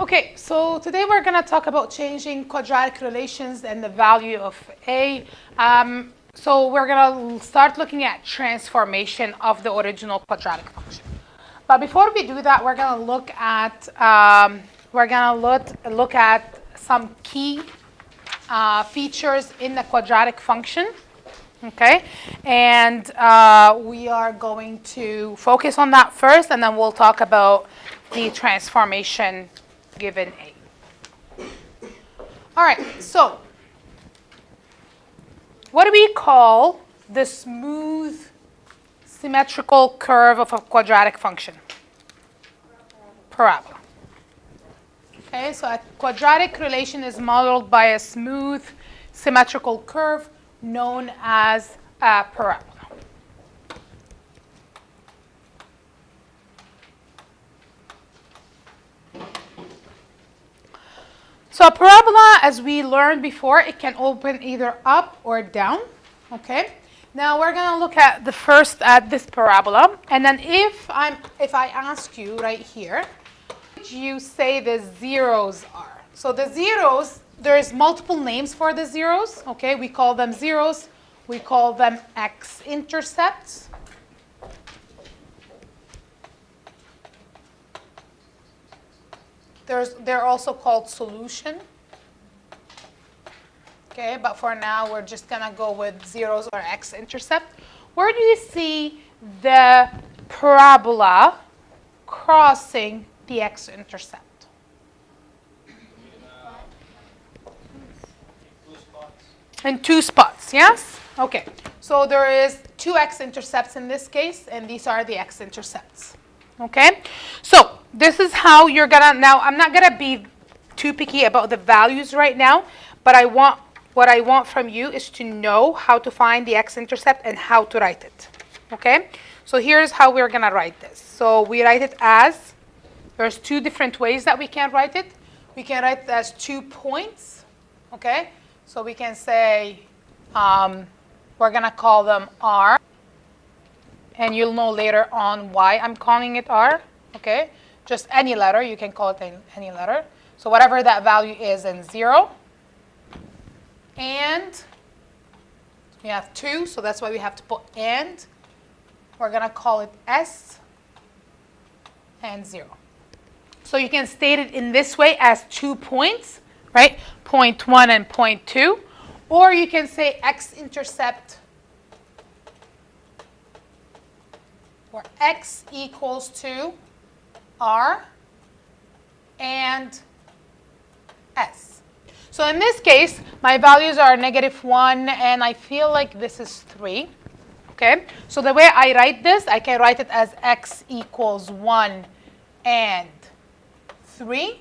Okay, so today we're going to talk about changing quadratic relations and the value of a. So we're going to start looking at transformation of the original quadratic function. But before we do that, we're going to look at some key features in the quadratic function. Okay, and we are going to focus on that first, and then we'll talk about the transformation given a. All right, so what do we call the smooth symmetrical curve of a quadratic function? Parabola. Okay, so a quadratic relation is modeled by a smooth symmetrical curve known as a parabola. So a parabola, as we learned before, it can open either up or down. Okay. Now we're going to look at this parabola, and then if I ask you right here, what you say the zeros are. So the zeros, there's multiple names for the zeros. Okay, we call them zeros. We call them x-intercepts. They're also called solution. Okay, but for now we're just gonna go with zeros or x-intercept. Where do you see the parabola crossing the x-intercept? In two spots, yes? Okay, so there is two x-intercepts in this case, and these are the x-intercepts. Okay, so this is how you're gonna, now I'm not gonna be too picky about the values right now, but what I want from you is to know how to find the x-intercept and how to write it. Okay, so here's how we're gonna write this. So we write it as, there's two different ways that we can write it. We can write it as 2 points. Okay, so we can say we're gonna call them R. And you'll know later on why I'm calling it R, okay? Just any letter, you can call it any letter. So whatever that value is in 0. And we have 2, so that's why we have to put and. We're going to call it S and 0. So you can state it in this way as 2 points, right? Point 1 and point 2. Or you can say x-intercept, where x equals to R and S. So in this case, my values are -1, and I feel like this is 3. Okay? So the way I write this, I can write it as x equals 1 and 3.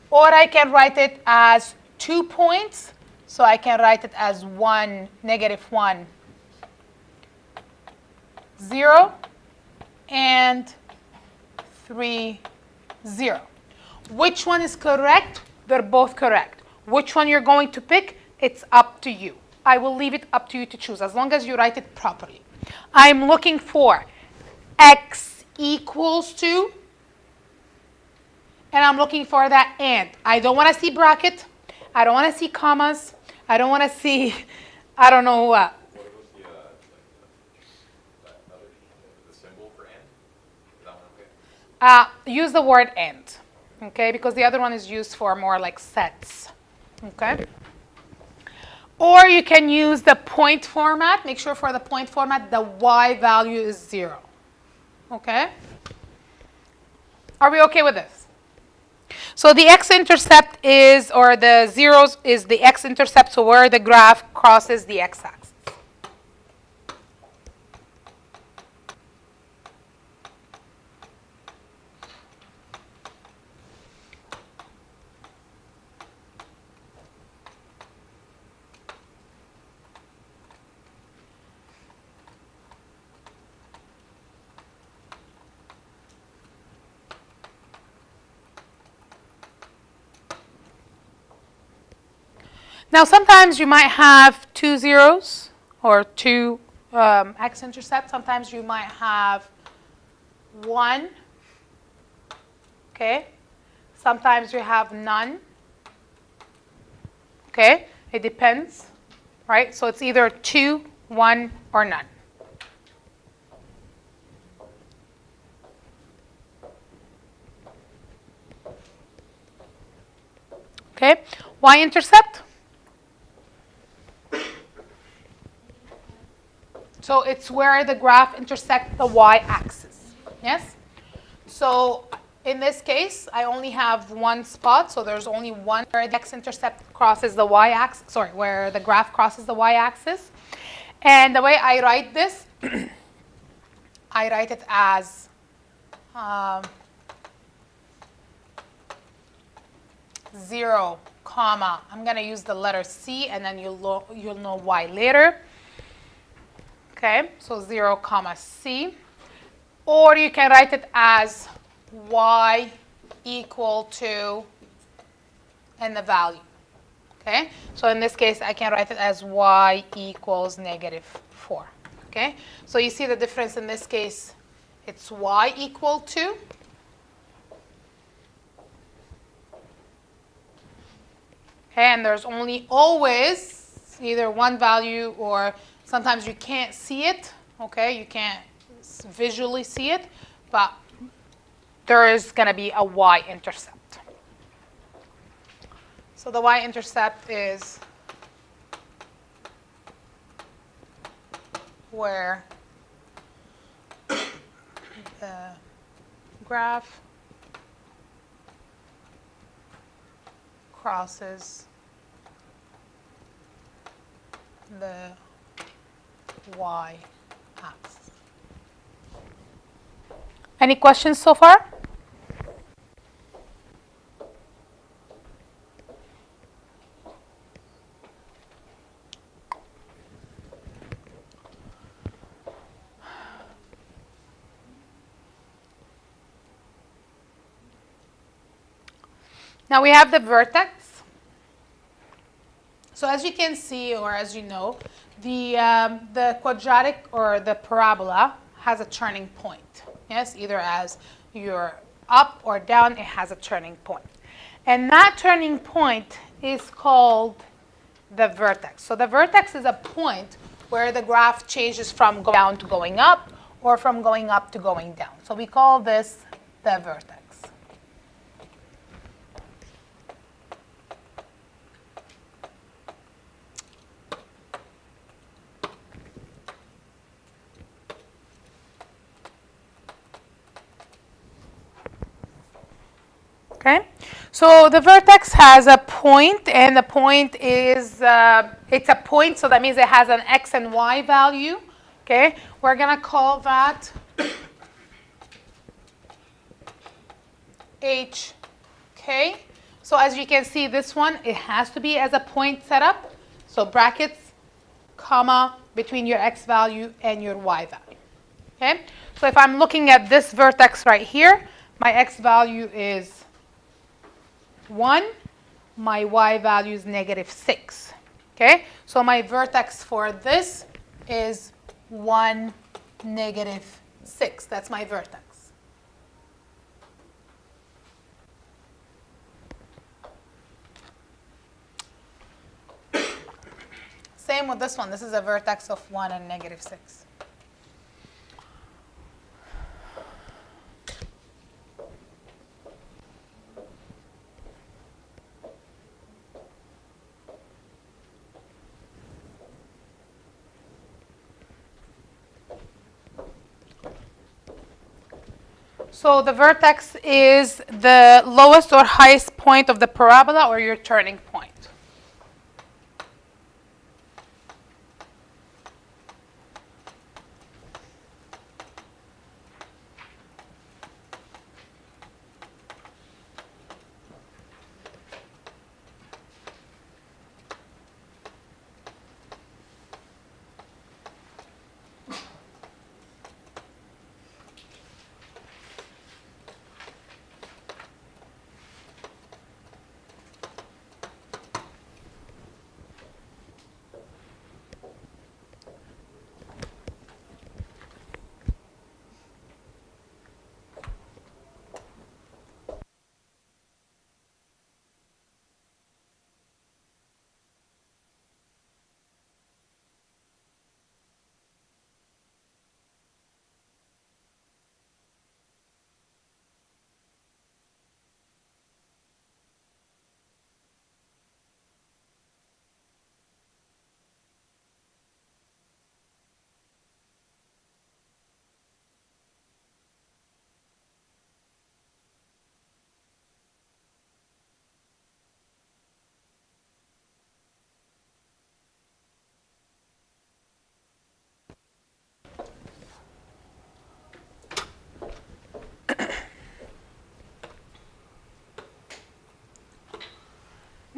Or I can write it as 2 points. So I can write it as 1, -1, 0. And 3, 0. Which one is correct? They're both correct. Which one you're going to pick? It's up to you. I will leave it up to you to choose as long as you write it properly. I'm looking for x equals to, and I'm looking for that and. I don't want to see bracket. I don't want to see commas. I don't want to see, I don't know what. Use the word and, okay? Because the other one is used for more like sets, okay? Or you can use the point format. Make sure for the point format, the y value is 0, okay? Are we okay with this? So the x-intercept is, or the zeros is the x-intercept, so where the graph crosses the x-axis. Now, sometimes you might have 2 zeros or 2 x-intercepts. Sometimes you might have 1. Okay. Sometimes you have none. Okay, it depends, right? So it's either 2, 1, or none. Okay, y-intercept. So it's where the graph intersects the y-axis. Yes? So in this case, I only have one spot, so there's only one where the x-intercept crosses the y-axis, sorry, where the graph crosses the y-axis. And the way I write this, I write it as 0, comma, I'm going to use the letter C, and then you'll know why later. Okay, so 0, comma, C. Or you can write it as y equal to, and the value. Okay, so in this case, I can write it as y equals -4. Okay, so you see the difference in this case, it's y equal to. Okay, and there's only always either one value, or sometimes you can't see it. Okay, you can't visually see it, but there is going to be a y-intercept. So the y-intercept is where the graph crosses the y-axis. Any questions so far? Now we have the vertex. So as you can see, or as you know, the quadratic or the parabola has a turning point. Yes, either as you're up or down, it has a turning point. And that turning point is called the vertex. So the vertex is a point where the graph changes from going down to going up, or from going up to going down. So we call this the vertex. Okay, so the vertex has a point, and the point is, it's a point, so that means it has an x and y value. Okay, we're going to call that HK. So as you can see, this one, it has to be as a point setup. So brackets, comma, between your x value and your y value. Okay, so if I'm looking at this vertex right here, my x value is 1, my y value is -6. Okay, so my vertex for this is 1, -6. That's my vertex. Same with this one. This is a vertex of 1 and -6. So the vertex is the lowest or highest point of the parabola, or your turning point.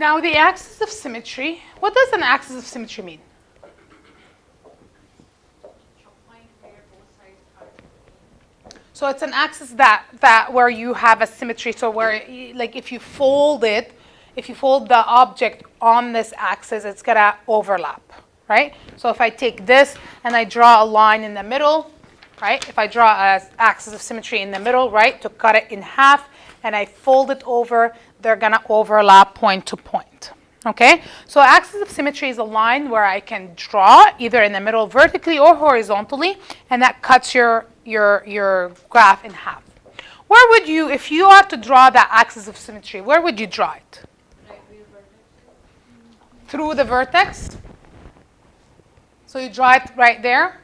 Now the axis of symmetry, what does an axis of symmetry mean? So it's an axis that where you have a symmetry. So where, like, if you fold the object on this axis, it's gonna overlap, right? So if I take this and I draw a line in the middle, right? If I draw an axis of symmetry in the middle, right, to cut it in half, and I fold it over, they're gonna overlap point to point. Okay, so axis of symmetry is a line where I can draw either in the middle vertically or horizontally, and that cuts your graph in half. Where would you, if you are to draw that axis of symmetry, where would you draw it? Through the vertex. So you draw it right there.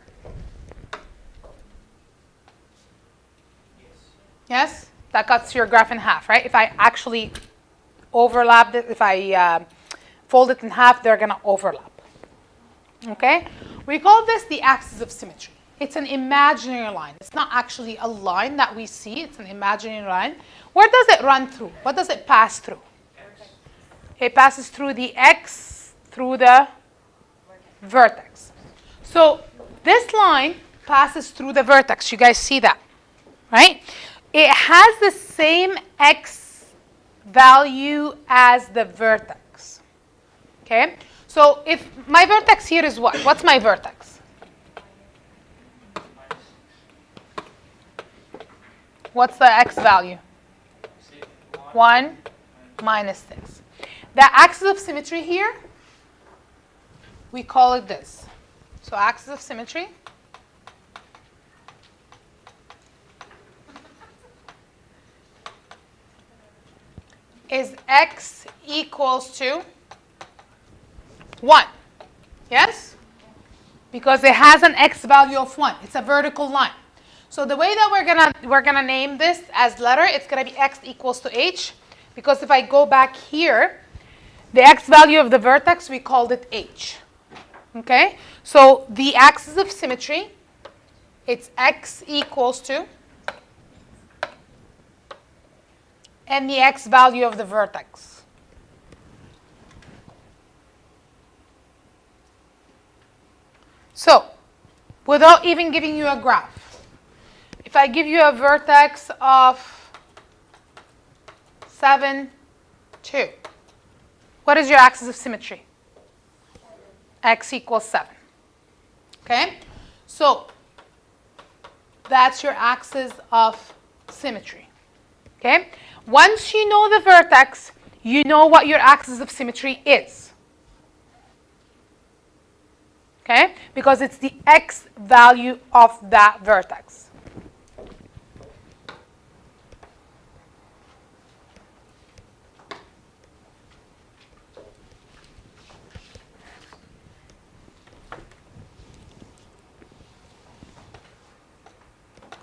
Yes? That cuts your graph in half, right? If I actually overlap it, if I fold it in half, they're going to overlap. Okay? We call this the axis of symmetry. It's an imaginary line. It's not actually a line that we see. It's an imaginary line. Where does it run through? What does it pass through? It passes through the x, through the vertex. So this line passes through the vertex. You guys see that, right? It has the same x value as the vertex. Okay? So if my vertex here is what? What's my vertex? What's the x value? 1 minus 6. The axis of symmetry here, we call it this. So axis of symmetry is x equals to 1. Yes? Because it has an x value of 1. It's a vertical line. So the way that we're gonna name this as letter, it's gonna be x equals to h. Because if I go back here, the x value of the vertex, we called it h. Okay? So the axis of symmetry, it's x equals to, and the x value of the vertex. So, without even giving you a graph, if I give you a vertex of 7, 2, what is your axis of symmetry? X equals 7. Okay? So, that's your axis of symmetry. Okay? Once you know the vertex, you know what your axis of symmetry is. Okay? Because it's the x value of that vertex.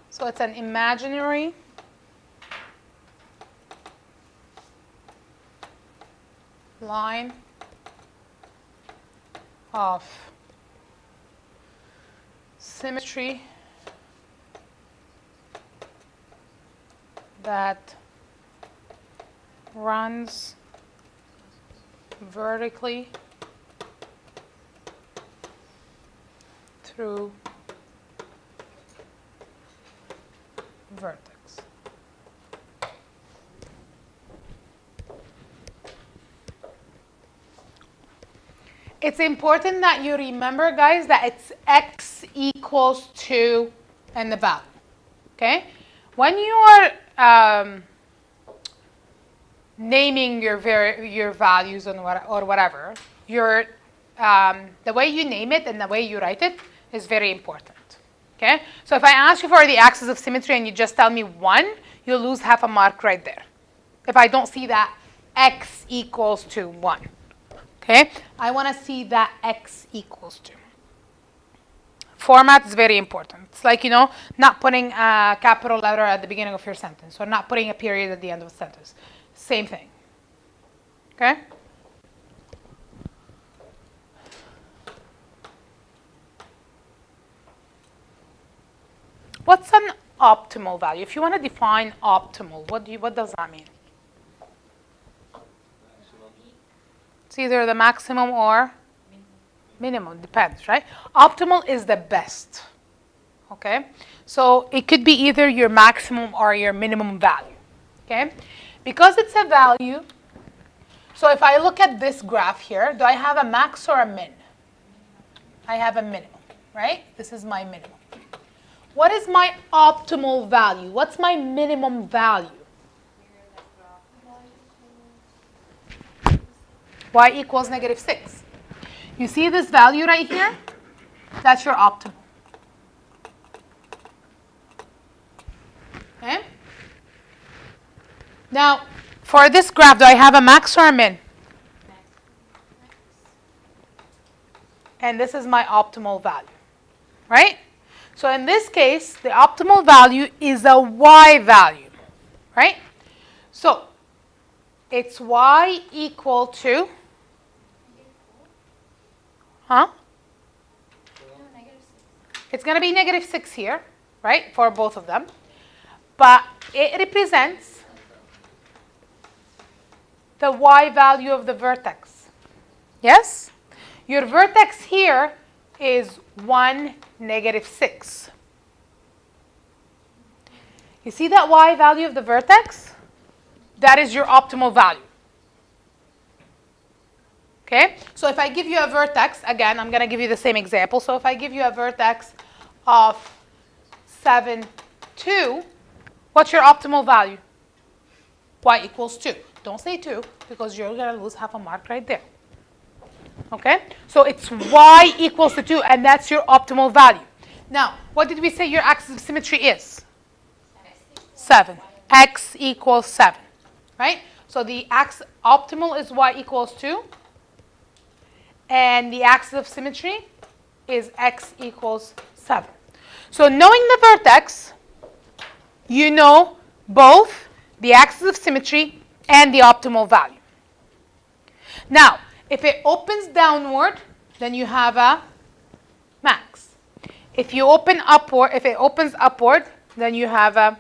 So it's an imaginary line of symmetry that runs vertically through vertex. It's important that you remember, guys, that it's x equals to and the value. Okay? When you are naming your values or whatever, the way you name it and the way you write it is very important. Okay? So if I ask you for the axis of symmetry and you just tell me 1, you'll lose half a mark right there. If I don't see that x equals to 1. Okay? I want to see that x equals to. Format is very important. It's like, not putting a capital letter at the beginning of your sentence or not putting a period at the end of a sentence. Same thing. Okay? What's an optimal value? If you want to define optimal, what does that mean? It's either the maximum or minimum, depends, right? Optimal is the best, okay? So it could be either your maximum or your minimum value, okay? Because it's a value, so if I look at this graph here, do I have a max or a min? I have a minimum, right? This is my minimum. What is my optimal value? What's my minimum value? Y equals negative 6. You see this value right here? That's your optimal. Okay? Now, for this graph, do I have a max or a min? And this is my optimal value, right? So in this case, the optimal value is a y value, right? So it's y equal to, It's going to be negative 6 here, right, for both of them. But it represents the y value of the vertex. Yes? Your vertex here is 1, negative 6. You see that y value of the vertex? That is your optimal value. Okay? So if I give you a vertex, again, I'm going to give you the same example. So if I give you a vertex of 7, 2, what's your optimal value? Y equals 2. Don't say 2 because you're going to lose half a mark right there. Okay? So it's y equals to 2, and that's your optimal value. Now, what did we say your axis of symmetry is? 7. X equals 7. Right? So the optimal is y equals 2. And the axis of symmetry is x equals 7. So knowing the vertex, you know both the axis of symmetry and the optimal value. Now, if it opens downward, then you have a max. If it opens upward, then you have a